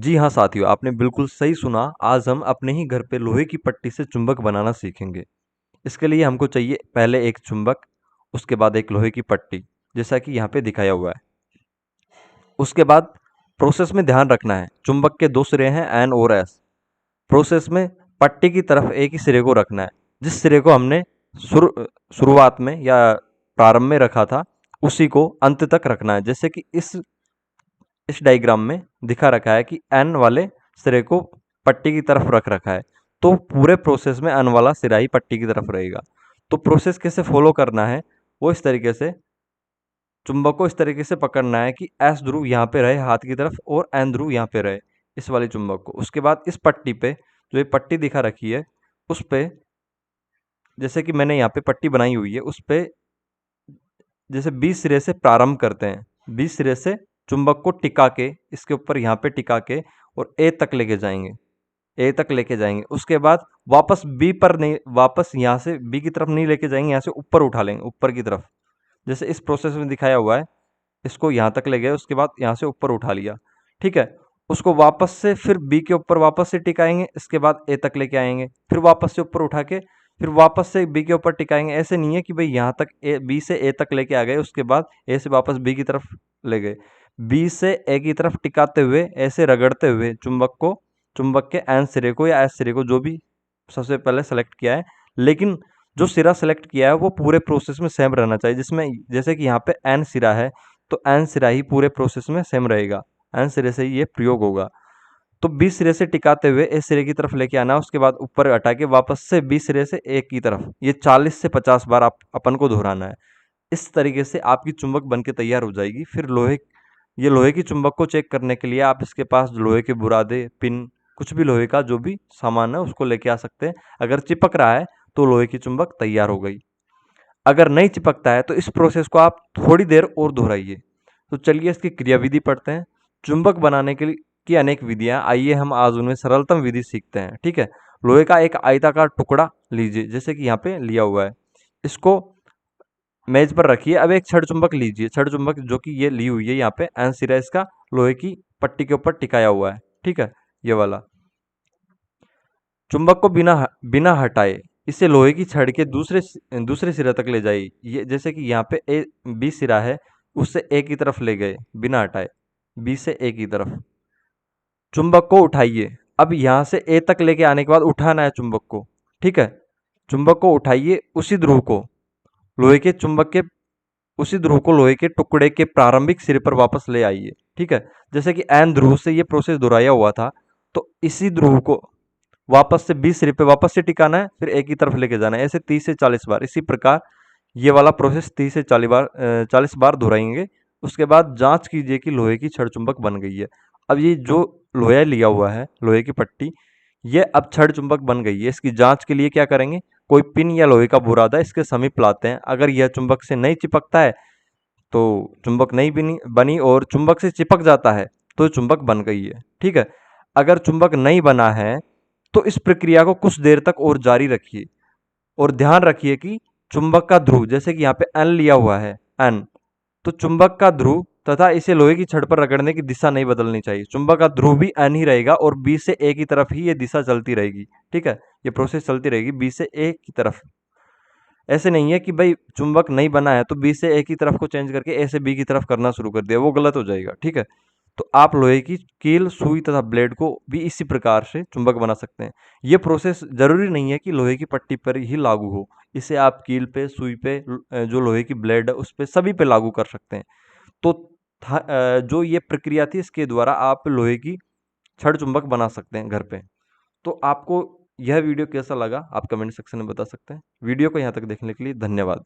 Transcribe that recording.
जी हाँ साथियों, आपने बिल्कुल सही सुना। आज हम अपने ही घर पे लोहे की पट्टी से चुंबक बनाना सीखेंगे। इसके लिए हमको चाहिए पहले एक चुंबक, उसके बाद एक लोहे की पट्टी, जैसा कि यहाँ पे दिखाया हुआ है। उसके बाद प्रोसेस में ध्यान रखना है, चुंबक के दो सिरे हैं एन और एस। प्रोसेस में पट्टी की तरफ एक ही सिरे को रखना है, जिस सिरे को हमने शुरुआत में या प्रारंभ में रखा था उसी को अंत तक रखना है। जैसे कि इस डायग्राम में दिखा रखा है कि एन वाले सिरे को पट्टी की तरफ रख रखा है, तो पूरे प्रोसेस में एन वाला सिरा ही पट्टी की तरफ रहेगा। तो प्रोसेस कैसे फॉलो करना है, वो इस तरीके से चुंबक को इस तरीके से पकड़ना है कि एस ध्रुव यहाँ पे रहे हाथ की तरफ और एन ध्रुव यहाँ पे रहे, इस वाले चुंबक को। उसके बाद इस पट्टी पे, जो ये पट्टी दिखा रखी है, उस पे जैसे कि मैंने यहाँ पे पट्टी बनाई हुई है, उस पे जैसे 20 सिरे से प्रारंभ करते हैं, 20 सिरे से चुंबक को टिका के इसके ऊपर यहाँ पे टिका के और ए तक लेके जाएंगे, ए तक लेके जाएंगे। उसके बाद वापस बी पर नहीं, वापस यहाँ से बी की तरफ नहीं लेके जाएंगे, यहाँ से ऊपर उठा लेंगे, ऊपर की तरफ, जैसे इस प्रोसेस में दिखाया हुआ है। इसको यहाँ तक ले गए, उसके बाद यहाँ से ऊपर उठा लिया, ठीक है। उसको वापस से फिर बी के ऊपर वापस से टिकाएंगे, इसके बाद ए तक लेके आएंगे, फिर वापस से ऊपर उठा के फिर वापस से बी के ऊपर टिकाएंगे। ऐसे नहीं है कि भाई यहाँ तक ए, बी से ए तक लेके आ गए, उसके बाद ए से वापस बी की तरफ ले गए। बी से ए की तरफ टिकाते हुए ऐसे रगड़ते हुए चुंबक को, चुंबक के एन सिरे को या एस सिरे को, जो भी सबसे पहले सेलेक्ट किया है, लेकिन जो सिरा सेलेक्ट किया है वो पूरे प्रोसेस में सेम रहना चाहिए। जिसमें जैसे कि यहाँ पे एन सिरा है, तो एन सिरा ही पूरे प्रोसेस में सेम रहेगा, एन सिरे से ही ये प्रयोग होगा। तो बी सिरे से टिकाते हुए ए सिरे की तरफ लेके आना, उसके बाद ऊपर हटा के वापस से बी सिरे से ए की तरफ, ये 40 से 50 बार आप अपन को दोहराना है। इस तरीके से आपकी चुंबक बन के तैयार हो जाएगी। फिर ये लोहे की चुंबक को चेक करने के लिए आप इसके पास लोहे के बुरादे, पिन, कुछ भी लोहे का जो भी सामान है उसको लेके आ सकते हैं। अगर चिपक रहा है तो लोहे की चुंबक तैयार हो गई। अगर नहीं चिपकता है तो इस प्रोसेस को आप थोड़ी देर और दोहराइए। तो चलिए इसकी क्रियाविधि पढ़ते हैं। चुंबक बनाने के लिए की अनेक विधियां, आइए हम आज उनमें सरलतम विधि सीखते हैं, ठीक है। लोहे का एक आयताकार टुकड़ा लीजिए, जैसे कि यहाँ पे लिया हुआ है, इसको मेज पर रखिए। अब एक छड़ चुंबक लीजिए, छड़ चुंबक जो कि ये ली हुई है, यहाँ पे एन सिरा इसका लोहे की पट्टी के ऊपर टिकाया हुआ है, ठीक है, ये वाला। चुंबक को बिना बिना हटाए इसे लोहे की छड़ के दूसरे सिरे तक ले जाइए। ये जैसे कि यहाँ पे ए बी सिरा है, उससे ए की तरफ ले गए बिना हटाए, बी से ए की तरफ। चुंबक को उठाइए। अब यहाँ से ए तक लेके आने के बाद उठाना है चुंबक को, ठीक है। चुंबक को उठाइए, लोहे के चुंबक के उसी ध्रुव को लोहे के टुकड़े के प्रारंभिक सिरे पर वापस ले आइए, ठीक है। जैसे कि एन ध्रुव से ये प्रोसेस दोहराया हुआ था, तो इसी ध्रुव को वापस से बी सिरे पे वापस से टिकाना है, फिर एक ही तरफ लेके जाना है, ऐसे 30 से 40 बार। इसी प्रकार ये वाला प्रोसेस 30 से 40 बार दोहराएंगे। उसके बाद जांच कीजिए कि लोहे की छड़ चुंबक बन गई है। अब ये जो लोहा लिया हुआ है, लोहे की पट्टी, ये अब छड़ चुंबक बन गई है। इसकी जांच के लिए क्या करेंगे, कोई पिन या लोहे का बुरादा इसके समीप लाते हैं। अगर यह चुंबक से नहीं चिपकता है तो चुंबक नहीं बनी, और चुंबक से चिपक जाता है तो चुंबक बन गई है, ठीक है। अगर चुंबक नहीं बना है तो इस प्रक्रिया को कुछ देर तक और जारी रखिए, और ध्यान रखिए कि चुंबक का ध्रुव, जैसे कि यहाँ पे एन लिया हुआ है, एन, तो चुंबक का ध्रुव तथा इसे लोहे की छड़ पर रगड़ने की दिशा नहीं बदलनी चाहिए। चुंबक का ध्रुव भी एन ही रहेगा और बी से ए की तरफ ही ये दिशा चलती रहेगी, ठीक है। ये प्रोसेस चलती रहेगी बी से ए की तरफ। ऐसे नहीं है कि भाई चुंबक नहीं बना है तो बी से ए की तरफ को चेंज करके ए से बी की तरफ करना शुरू कर दिया, वो गलत हो जाएगा, ठीक है। तो आप लोहे की कील, सुई तथा ब्लेड को भी इसी प्रकार से चुंबक बना सकते हैं। ये प्रोसेस जरूरी नहीं है कि लोहे की पट्टी पर ही लागू हो, इसे आप कील पे, सुई पे, जो लोहे की ब्लेड है उस पे, सभी पे लागू कर सकते हैं। तो जो ये प्रक्रिया थी, इसके द्वारा आप लोहे की छड़ चुंबक बना सकते हैं घर पे। तो आपको यह वीडियो कैसा लगा आप कमेंट सेक्शन में बता सकते हैं। वीडियो को यहाँ तक देखने के लिए धन्यवाद।